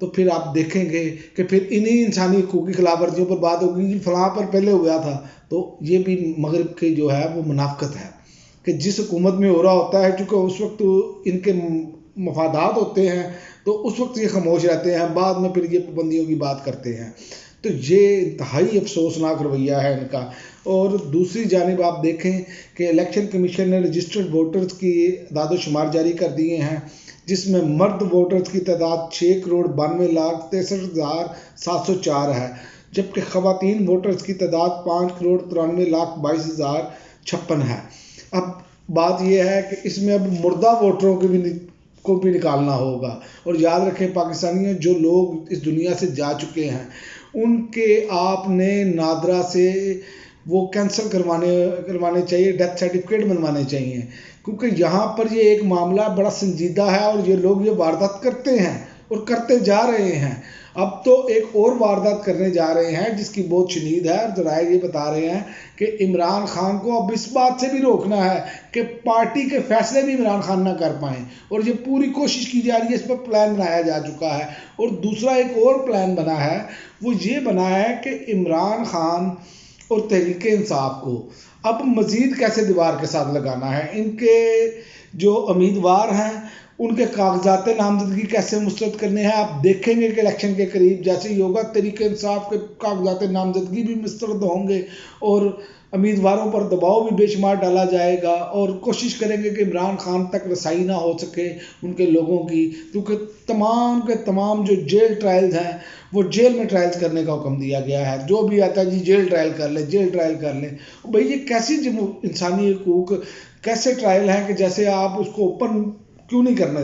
تو پھر آپ دیکھیں گے کہ پھر انہی انسانی حقوق کی خلاف ورزیوں پر بات ہوگی کہ فلاں پر پہلے ہوا تھا. تو یہ بھی مغرب کی جو ہے وہ منافقت ہے کہ جس حکومت میں ہو رہا ہوتا ہے چونکہ اس وقت ان کے مفادات ہوتے ہیں تو اس وقت یہ خاموش رہتے ہیں، بعد میں پھر یہ پابندیوں کی بات کرتے ہیں. تو یہ انتہائی افسوسناک رویہ ہے ان کا. اور دوسری جانب آپ دیکھیں کہ الیکشن کمیشن نے رجسٹرڈ ووٹرز کی اعداد و شمار جاری کر دیے ہیں، جس میں مرد ووٹرز کی تعداد 6,92,63,704 ہے، جبکہ خواتین ووٹرز کی تعداد 5,93,22,056 ہے. اب بات یہ ہے کہ اس میں اب مردہ ووٹروں کو بھی نکالنا ہوگا. اور یاد رکھیں پاکستانیوں، جو لوگ اس دنیا سے جا چکے ہیں ان کے آپ نے نادرا سے وہ کینسل کروانے چاہیے، ڈیتھ سرٹیفکیٹ بنوانے چاہیے، کیونکہ یہاں پر یہ ایک معاملہ بڑا سنجیدہ ہے اور یہ لوگ یہ واردات کرتے ہیں اور کرتے جا رہے ہیں. اب تو ایک اور واردات کرنے جا رہے ہیں جس کی بہت شنید ہے، اور ذرائع یہ بتا رہے ہیں کہ عمران خان کو اب اس بات سے بھی روکنا ہے کہ پارٹی کے فیصلے بھی عمران خان نہ کر پائیں، اور یہ پوری کوشش کی جا رہی ہے، اس پر پلان بنایا جا چکا ہے. اور دوسرا ایک اور پلان بنا ہے، وہ یہ بنا ہے کہ عمران خان اور تحریک انصاف کو اب مزید کیسے دیوار کے ساتھ لگانا ہے. ان کے جو امیدوار ہیں ان کے کاغذات نامزدگی کیسے مسترد کرنے ہیں. آپ دیکھیں گے کہ الیکشن کے قریب جیسے ہی ہوگا تحریک انصاف کے کاغذات نامزدگی بھی مسترد ہوں گے اور امیدواروں پر دباؤ بھی بے شمار ڈالا جائے گا، اور کوشش کریں گے کہ عمران خان تک رسائی نہ ہو سکے ان کے لوگوں کی، کیونکہ تمام کے تمام جو جیل ٹرائلز ہیں وہ جیل میں ٹرائلز کرنے کا حکم دیا گیا ہے. جو بھی آتا ہے جی جیل ٹرائل کر لیں، جیل ٹرائل کر لیں. بھئی یہ کیسی انسانی حقوق کیسے ٹرائل ہیں کہ جیسے آپ اس کو اوپن کیوں نہیں کرنا؟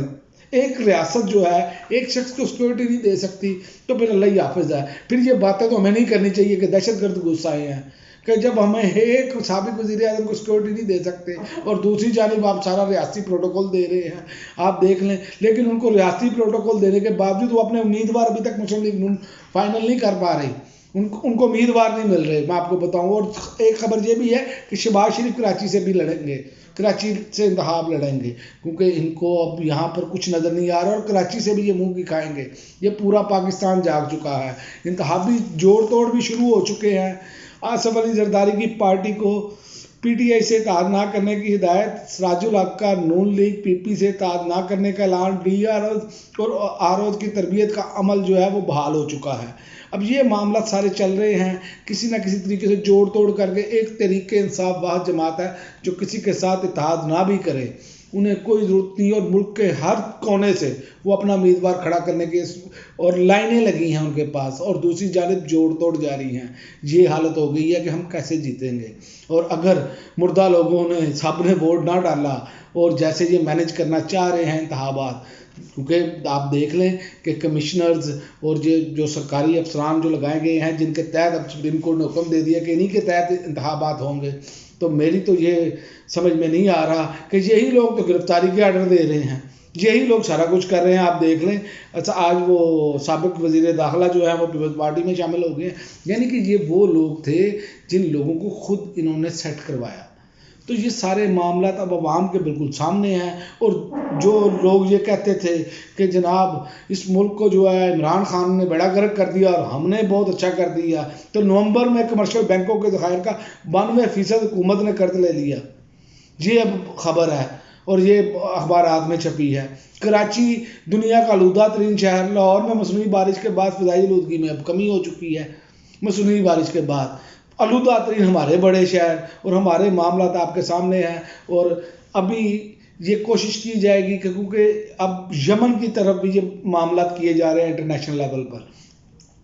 ایک ریاست جو ہے ایک شخص کو سیکورٹی نہیں دے سکتی تو پھر اللہ ہی حافظ ہے. پھر یہ باتیں تو ہمیں نہیں کرنی چاہیے کہ دہشت گرد گھس آئے ہیں، کہ جب ہمیں ایک سابق وزیر اعظم کو سیکورٹی نہیں دے سکتے اور دوسری جانب آپ سارا ریاستی پروٹوکول دے رہے ہیں. آپ دیکھ لیں، لیکن ان کو ریاستی پروٹوکول دینے کے باوجود وہ اپنے امیدوار ابھی تک مسلم لیگ نون فائنل نہیں کر پا رہی، ان کو امیدوار نہیں مل رہے. میں آپ کو بتاؤں، اور ایک خبر یہ بھی ہے کہ شہباز شریف کراچی سے بھی لڑیں گے، کراچی سے انتخاب لڑیں گے، کیونکہ ان کو اب یہاں پر کچھ نظر نہیں آ رہا، اور کراچی سے بھی یہ منہ کی کھائیں گے. یہ پورا پاکستان جاگ چکا ہے، انتخابی جوڑ توڑ بھی شروع ہو چکے ہیں. آصف علی زرداری کی پارٹی کو پی ٹی آئی سے اتحاد نہ کرنے کی ہدایت، سراج الحق کا نون لیگ پی پی سے اتحاد نہ کرنے کا اعلان، ڈی آر اور آر اوز کی تربیت کا عمل جو ہے وہ بحال ہو چکا ہے. اب یہ معاملات سارے چل رہے ہیں کسی نہ کسی طریقے سے جوڑ توڑ کر کے. ایک تحریک انصاف واحد جماعت ہے جو کسی کے ساتھ اتحاد نہ بھی کرے، انہیں کوئی ضرورت نہیں، اور ملک کے ہر کونے سے وہ اپنا امیدوار کھڑا کرنے کے اور لائنیں لگی ہیں ان کے پاس، اور دوسری جانب جوڑ توڑ جاری ہیں. یہ حالت ہو گئی ہے کہ ہم کیسے جیتیں گے. اور اگر مردہ لوگوں نے سب نے ووٹ نہ ڈالا اور جیسے یہ مینج کرنا چاہ رہے ہیں انتخابات، کیونکہ آپ دیکھ لیں کہ کمشنرز اور یہ جو سرکاری افسران جو لگائے گئے ہیں جن کے تحت اب سپریم کورٹ نے حکم دے دیا کہ انہی کے تحت انتخابات ہوں گے، تو میری تو یہ سمجھ میں نہیں آ رہا کہ یہی لوگ تو گرفتاری کے آرڈر دے رہے ہیں، یہی لوگ سارا کچھ کر رہے ہیں. آپ دیکھ لیں، اچھا آج وہ سابق وزیر داخلہ جو ہے وہ پیپلز پارٹی میں شامل ہو گئے ہیں، یعنی کہ یہ وہ لوگ تھے جن لوگوں کو خود انہوں نے سیٹ کروایا. تو یہ سارے معاملات اب عوام کے بالکل سامنے ہیں. اور جو لوگ یہ کہتے تھے کہ جناب اس ملک کو جو ہے عمران خان نے بیڑا گرک کر دیا اور ہم نے بہت اچھا کر دیا، تو نومبر میں کمرشل بینکوں کے ذخائر کا 92% حکومت نے قرض لے لیا. یہ اب خبر ہے اور یہ اخبارات میں چھپی ہے. کراچی دنیا کا آلودہ ترین شہر، لاہور میں مصنوعی بارش کے بعد فضائی آلودگی میں اب کمی ہو چکی ہے. مصنوعی بارش کے بعد آلودہ ترین ہمارے بڑے شہر، اور ہمارے معاملات آپ کے سامنے ہیں. اور ابھی یہ کوشش کی جائے گی کہ کیونکہ اب یمن کی طرف بھی یہ معاملات کیے جا رہے ہیں انٹرنیشنل لیول پر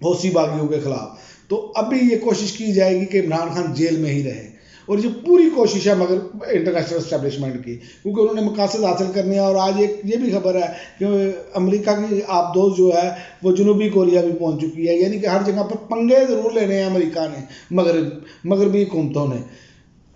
حوثی باغیوں کے خلاف، تو ابھی یہ کوشش کی جائے گی کہ عمران خان جیل میں ہی رہے. اور یہ پوری کوشش ہے مگر انٹرنیشنل اسٹیبلشمنٹ کی، کیونکہ انہوں نے مقاصد حاصل کرنے ہیں. اور آج ایک یہ بھی خبر ہے کہ امریکہ کی آبدوز جو ہے وہ جنوبی کوریا بھی پہنچ چکی ہے، یعنی کہ ہر جگہ پر پنگے ضرور لینے ہیں امریکہ نے، مغربی حکومتوں نے.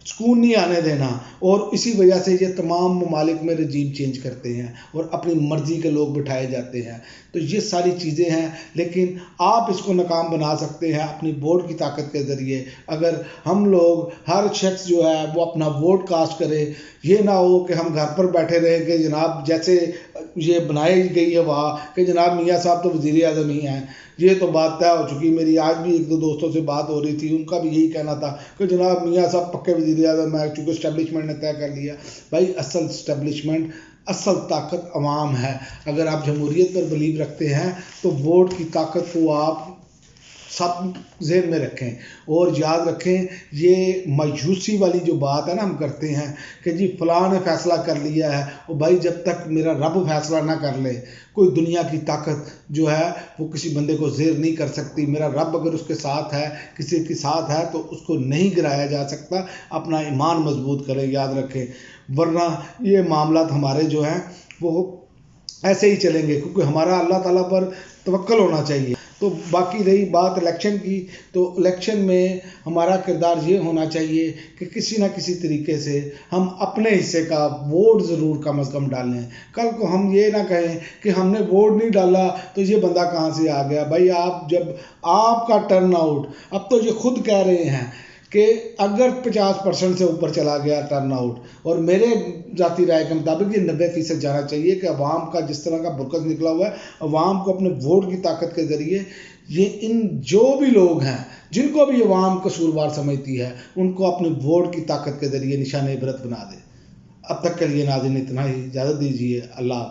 سکون نہیں آنے دینا، اور اسی وجہ سے یہ تمام ممالک میں رجیم چینج کرتے ہیں اور اپنی مرضی کے لوگ بٹھائے جاتے ہیں. تو یہ ساری چیزیں ہیں، لیکن آپ اس کو ناکام بنا سکتے ہیں اپنی ووٹ کی طاقت کے ذریعے. اگر ہم لوگ ہر شخص جو ہے وہ اپنا ووٹ کاسٹ کرے، یہ نہ ہو کہ ہم گھر پر بیٹھے رہیں کہ جناب جیسے یہ بنائی گئی ہے وہاں کہ جناب میاں صاحب تو وزیر اعظم ہی ہیں. یہ تو بات طے ہو چکی. میری آج بھی ایک دو دوستوں سے بات ہو رہی تھی، ان کا بھی یہی کہنا تھا کہ جناب میاں صاحب پکے وزیر اعظم ہیں چونکہ اسٹیبلشمنٹ نے طے کر لیا. بھائی اصل اسٹیبلشمنٹ، اصل طاقت عوام ہے. اگر آپ جمہوریت پر بلیو رکھتے ہیں تو ووٹ کی طاقت کو آپ سب ذہن میں رکھیں اور یاد رکھیں. یہ مایوسی والی جو بات ہے نا ہم کرتے ہیں کہ جی فلاں نے فیصلہ کر لیا ہے، اور بھائی جب تک میرا رب فیصلہ نہ کر لے کوئی دنیا کی طاقت جو ہے وہ کسی بندے کو زیر نہیں کر سکتی. میرا رب اگر اس کے ساتھ ہے، کسی کے ساتھ ہے، تو اس کو نہیں گرایا جا سکتا. اپنا ایمان مضبوط کریں، یاد رکھیں، ورنہ یہ معاملات ہمارے جو ہیں وہ ایسے ہی چلیں گے، کیونکہ ہمارا اللہ تعالیٰ پر توکل ہونا چاہیے. تو باقی رہی بات الیکشن کی، تو الیکشن میں ہمارا کردار یہ ہونا چاہیے کہ کسی نہ کسی طریقے سے ہم اپنے حصے کا ووٹ ضرور کم از کم ڈالیں. کل کو ہم یہ نہ کہیں کہ ہم نے ووٹ نہیں ڈالا تو یہ بندہ کہاں سے آ گیا. بھائی آپ جب آپ کا ٹرن آؤٹ، اب تو یہ خود کہہ رہے ہیں کہ اگر 50% سے اوپر چلا گیا ٹرن آؤٹ، اور میرے ذاتی رائے کے مطابق یہ 90% جانا چاہیے کہ عوام کا جس طرح کا برکت نکلا ہوا ہے، عوام کو اپنے ووٹ کی طاقت کے ذریعے یہ ان جو بھی لوگ ہیں جن کو بھی عوام قصوروار سمجھتی ہے ان کو اپنے ووٹ کی طاقت کے ذریعے نشان عبرت بنا دے. اب تک کے لیے ناظرین اتنا ہی، اجازت دیجیے. اللہ